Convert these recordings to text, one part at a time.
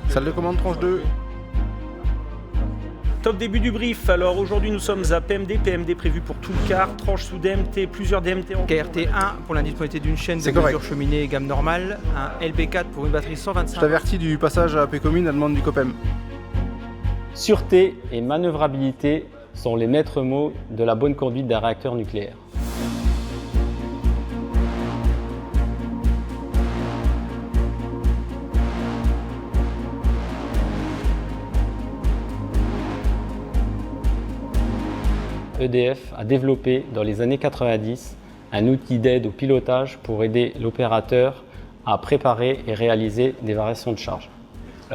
Salle de commande tranche 2. Top début du brief. Alors aujourd'hui nous sommes à PMD prévu pour tout le car, tranche sous DMT, plusieurs DMT en KRT 1 pour l'indisponibilité d'une chaîne de mesure cheminée gamme normale, un LB4 pour une batterie 125. Je t'avertis du passage à AP Commune à demande du COPEM. Sûreté et manœuvrabilité sont les maîtres mots de la bonne conduite d'un réacteur nucléaire. EDF a développé dans les années 90 un outil d'aide au pilotage pour aider l'opérateur à préparer et réaliser des variations de charge.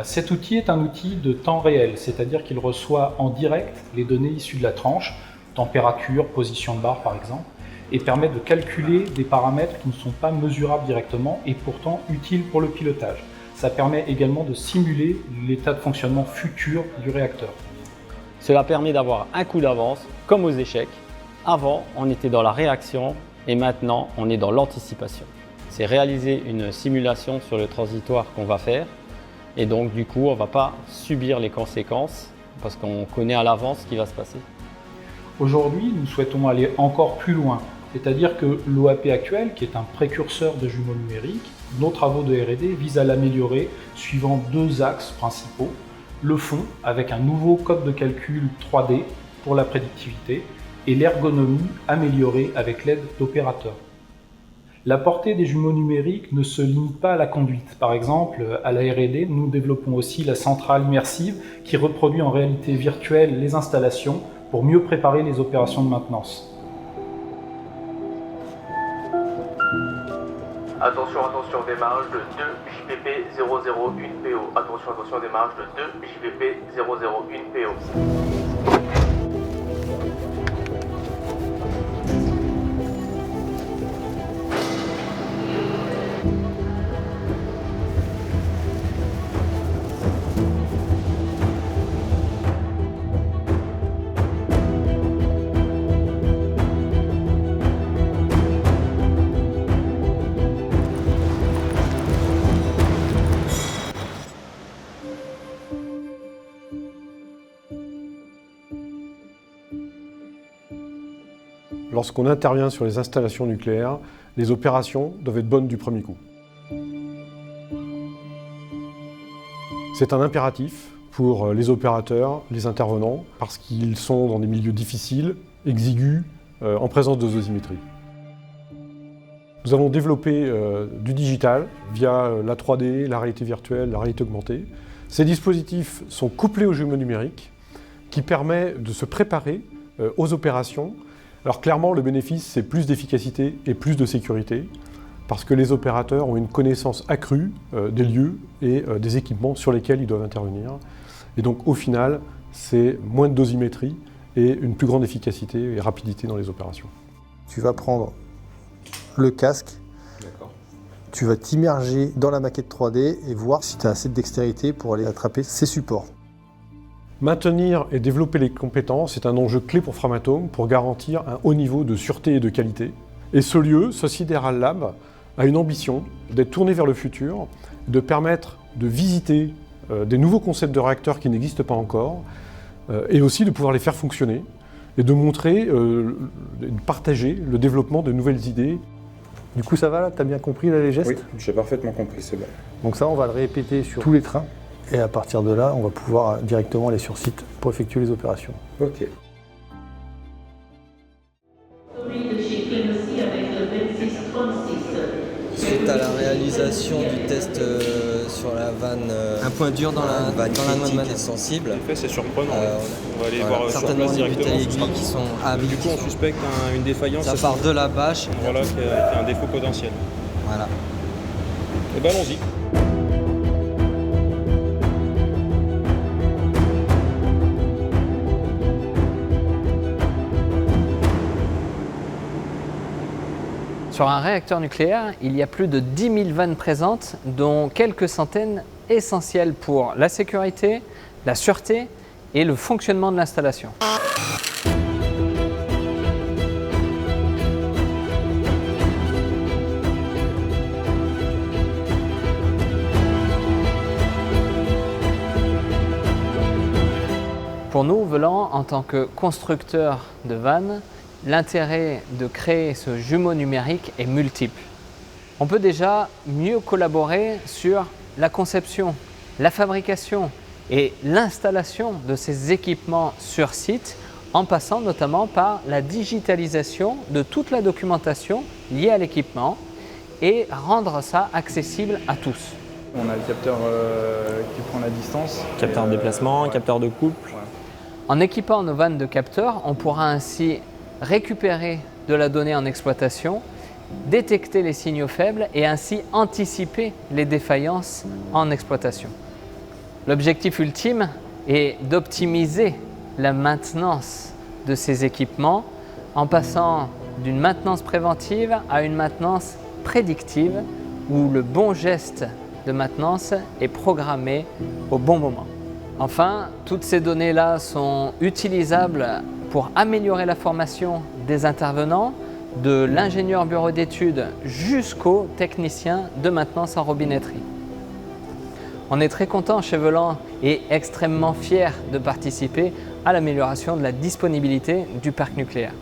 Cet outil est un outil de temps réel, c'est-à-dire qu'il reçoit en direct les données issues de la tranche, température, position de barre par exemple, et permet de calculer des paramètres qui ne sont pas mesurables directement et pourtant utiles pour le pilotage. Ça permet également de simuler l'état de fonctionnement futur du réacteur. Cela permet d'avoir un coup d'avance, comme aux échecs. Avant, on était dans la réaction et maintenant, on est dans l'anticipation. C'est réaliser une simulation sur le transitoire qu'on va faire et donc du coup, on ne va pas subir les conséquences parce qu'on connaît à l'avance ce qui va se passer. Aujourd'hui, nous souhaitons aller encore plus loin, c'est-à-dire que l'OAP actuel, qui est un précurseur de jumeaux numériques, nos travaux de R&D visent à l'améliorer suivant deux axes principaux. Le fond, avec un nouveau code de calcul 3D pour la prédictivité, et l'ergonomie améliorée avec l'aide d'opérateurs. La portée des jumeaux numériques ne se limite pas à la conduite. Par exemple, à la R&D, nous développons aussi la centrale immersive qui reproduit en réalité virtuelle les installations pour mieux préparer les opérations de maintenance. Attention, démarrage de 2 JPP 001 PO. Attention, démarrage de 2 JPP 001 PO. Lorsqu'on intervient sur les installations nucléaires, les opérations doivent être bonnes du premier coup. C'est un impératif pour les opérateurs, les intervenants, parce qu'ils sont dans des milieux difficiles, exigus, en présence de dosimétrie. Nous avons développé du digital via la 3D, la réalité virtuelle, la réalité augmentée. Ces dispositifs sont couplés aux jumeaux numériques qui permettent de se préparer aux opérations. Alors clairement, le bénéfice, c'est plus d'efficacité et plus de sécurité, parce que les opérateurs ont une connaissance accrue des lieux et des équipements sur lesquels ils doivent intervenir. Et donc au final, c'est moins de dosimétrie et une plus grande efficacité et rapidité dans les opérations. Tu vas prendre le casque, tu vas t'immerger dans la maquette 3D et voir si tu as assez de dextérité pour aller attraper ces supports. Maintenir et développer les compétences est un enjeu clé pour Framatome pour garantir un haut niveau de sûreté et de qualité. Et ce lieu, ce Sidéral Lab, a une ambition d'être tourné vers le futur, de permettre de visiter des nouveaux concepts de réacteurs qui n'existent pas encore, et aussi de pouvoir les faire fonctionner, et de montrer, de partager le développement de nouvelles idées. Du coup ça va là, t'as bien compris là, les gestes? Oui, j'ai parfaitement compris, c'est bon. Donc ça on va le répéter sur tous les trains. Et à partir de là, on va pouvoir directement aller sur site pour effectuer les opérations. Ok. Suite à la réalisation du test sur la vanne, un point dur dans la vanne critique et sensible. En effet, c'est surprenant. On va aller voir certainement sur place des directement. aiguilles qui sont amies. Du coup, on suspecte une défaillance. Ça part de la bâche. Voilà, qui a un défaut potentiel. Voilà. Et ben allons-y. Sur un réacteur nucléaire, il y a plus de 10 000 vannes présentes, dont quelques centaines essentielles pour la sécurité, la sûreté et le fonctionnement de l'installation. Pour nous, Velan, en tant que constructeur de vannes, l'intérêt de créer ce jumeau numérique est multiple. On peut déjà mieux collaborer sur la conception, la fabrication et l'installation de ces équipements sur site, en passant notamment par la digitalisation de toute la documentation liée à l'équipement et rendre ça accessible à tous. On a le capteur qui prend la distance. Capteur de déplacement, capteur de couple. Ouais. En équipant nos vannes de capteurs, on pourra ainsi récupérer de la donnée en exploitation, détecter les signaux faibles et ainsi anticiper les défaillances en exploitation. L'objectif ultime est d'optimiser la maintenance de ces équipements en passant d'une maintenance préventive à une maintenance prédictive où le bon geste de maintenance est programmé au bon moment. Enfin, toutes ces données-là sont utilisables pour améliorer la formation des intervenants, de l'ingénieur bureau d'études jusqu'au technicien de maintenance en robinetterie. On est très content chez Velan et extrêmement fiers de participer à l'amélioration de la disponibilité du parc nucléaire.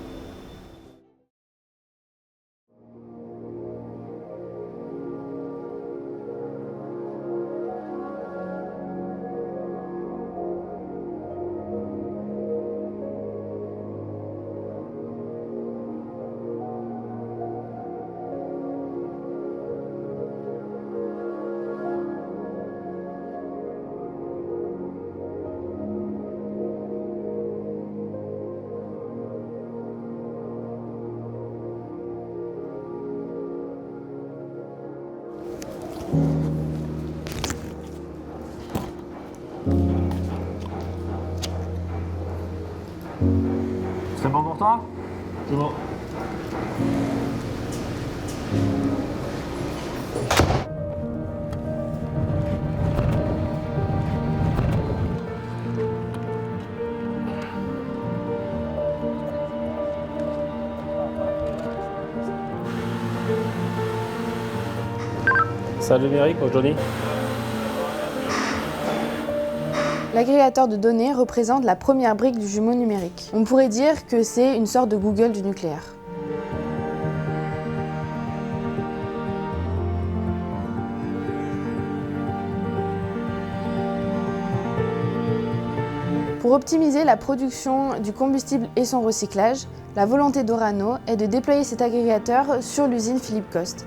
C'est bon pour toi? C'est bon. Salut numérique, aujourd'hui. L'agrégateur de données représente la première brique du jumeau numérique. On pourrait dire que c'est une sorte de Google du nucléaire. Pour optimiser la production du combustible et son recyclage, la volonté d'Orano est de déployer cet agrégateur sur l'usine Philippe Coste.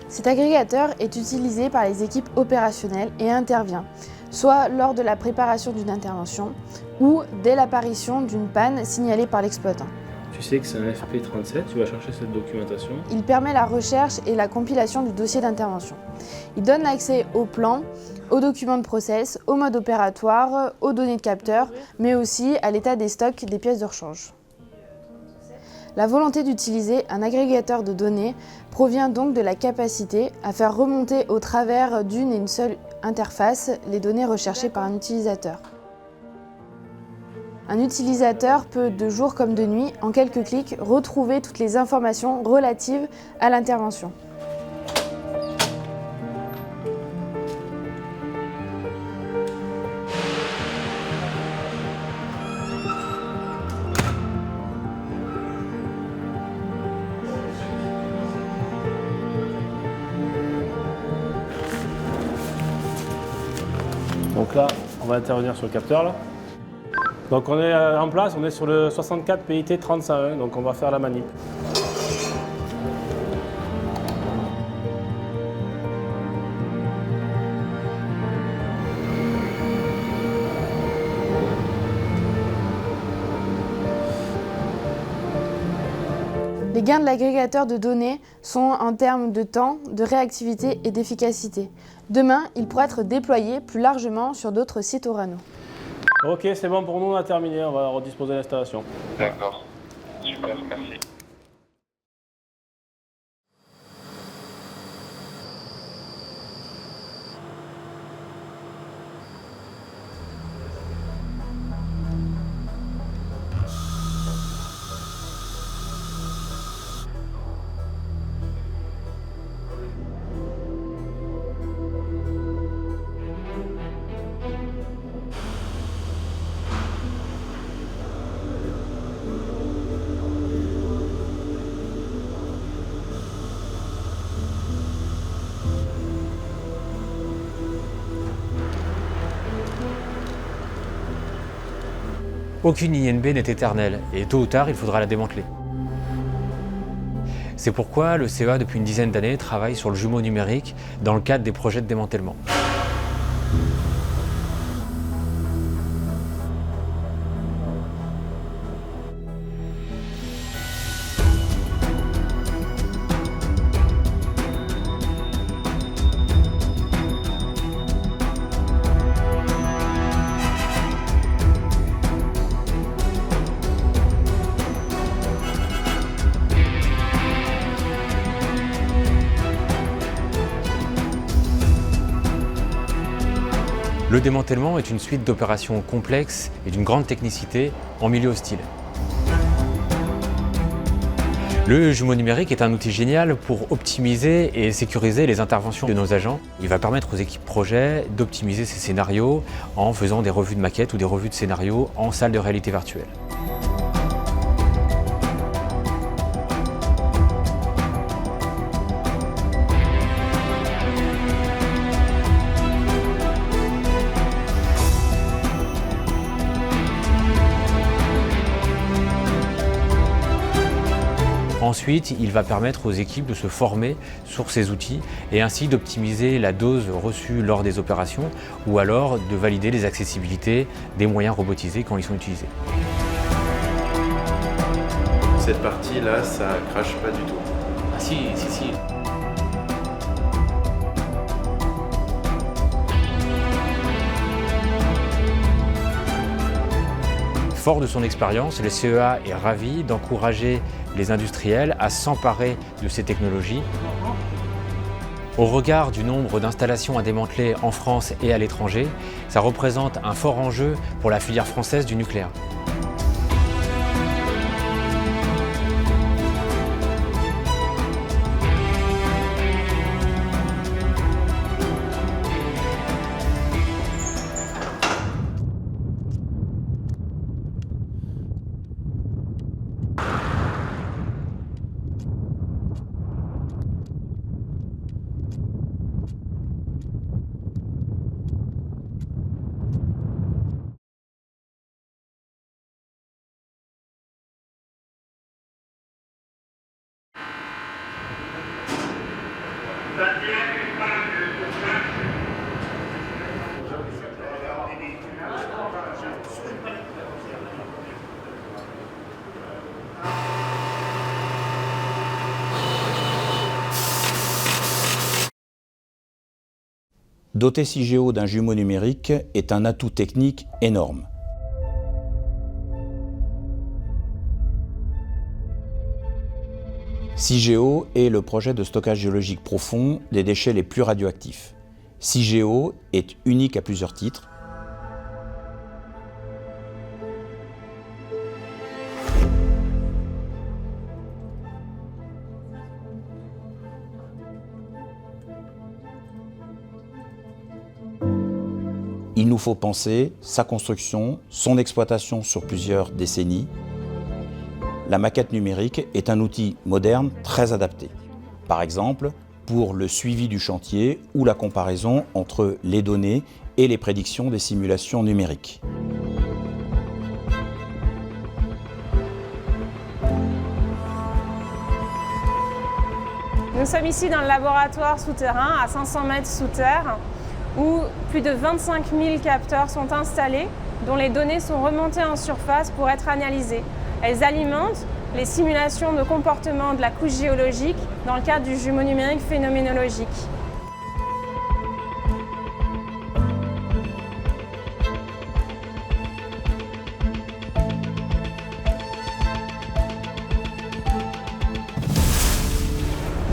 Cet agrégateur est utilisé par les équipes opérationnelles et intervient soit lors de la préparation d'une intervention ou dès l'apparition d'une panne signalée par l'exploitant. Tu sais que c'est un FP37, tu vas chercher cette documentation. Il permet la recherche et la compilation du dossier d'intervention. Il donne l'accès aux plans, aux documents de process, au mode opératoire, aux données de capteurs, mais aussi à l'état des stocks des pièces de rechange. La volonté d'utiliser un agrégateur de données provient donc de la capacité à faire remonter au travers d'une et une seule interface les données recherchées par un utilisateur. Un utilisateur peut, de jour comme de nuit, en quelques clics, retrouver toutes les informations relatives à l'intervention. Donc là, on va intervenir sur le capteur là. Donc on est en place, on est sur le 64 PIT 301, donc on va faire la manip. Les gains de l'agrégateur de données sont en termes de temps, de réactivité et d'efficacité. Demain, il pourra être déployé plus largement sur d'autres sites Orano. Ok, c'est bon pour nous, on a terminé, on va redisposer l'installation. D'accord, super, merci. Aucune INB n'est éternelle et tôt ou tard, il faudra la démanteler. C'est pourquoi le CEA, depuis une dizaine d'années, travaille sur le jumeau numérique dans le cadre des projets de démantèlement. Le démantèlement est une suite d'opérations complexes et d'une grande technicité en milieu hostile. Le jumeau numérique est un outil génial pour optimiser et sécuriser les interventions de nos agents. Il va permettre aux équipes projet d'optimiser ces scénarios en faisant des revues de maquettes ou des revues de scénarios en salle de réalité virtuelle. Ensuite, il va permettre aux équipes de se former sur ces outils et ainsi d'optimiser la dose reçue lors des opérations ou alors de valider les accessibilités des moyens robotisés quand ils sont utilisés. Cette partie-là, ça crache pas du tout. Ah si. Fort de son expérience, le CEA est ravi d'encourager les industriels à s'emparer de ces technologies. Au regard du nombre d'installations à démanteler en France et à l'étranger, ça représente un fort enjeu pour la filière française du nucléaire. Doter Cigéo d'un jumeau numérique est un atout technique énorme. Cigéo est le projet de stockage géologique profond des déchets les plus radioactifs. Cigéo est unique à plusieurs titres. Il nous faut penser sa construction, son exploitation sur plusieurs décennies. La maquette numérique est un outil moderne très adapté. Par exemple, pour le suivi du chantier ou la comparaison entre les données et les prédictions des simulations numériques. Nous sommes ici dans le laboratoire souterrain à 500 mètres sous terre où plus de 25 000 capteurs sont installés dont les données sont remontées en surface pour être analysées. Elles alimentent les simulations de comportement de la couche géologique dans le cadre du jumeau numérique phénoménologique.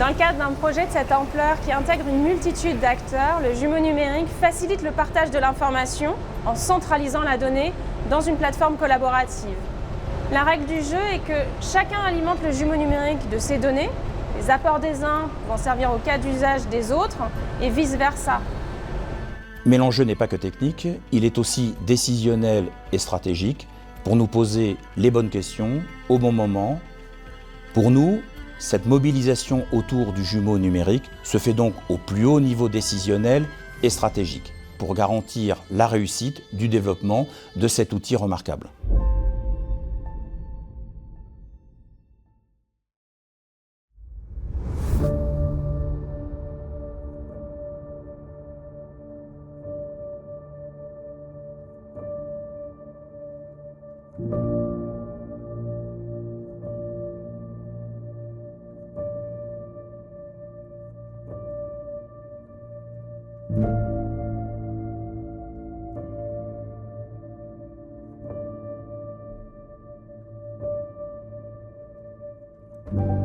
Dans le cadre d'un projet de cette ampleur qui intègre une multitude d'acteurs, le jumeau numérique facilite le partage de l'information en centralisant la donnée dans une plateforme collaborative. La règle du jeu est que chacun alimente le jumeau numérique de ses données, les apports des uns vont servir au cas d'usage des autres et vice-versa. Mais l'enjeu n'est pas que technique, il est aussi décisionnel et stratégique pour nous poser les bonnes questions au bon moment. Pour nous, cette mobilisation autour du jumeau numérique se fait donc au plus haut niveau décisionnel et stratégique pour garantir la réussite du développement de cet outil remarquable. Merci.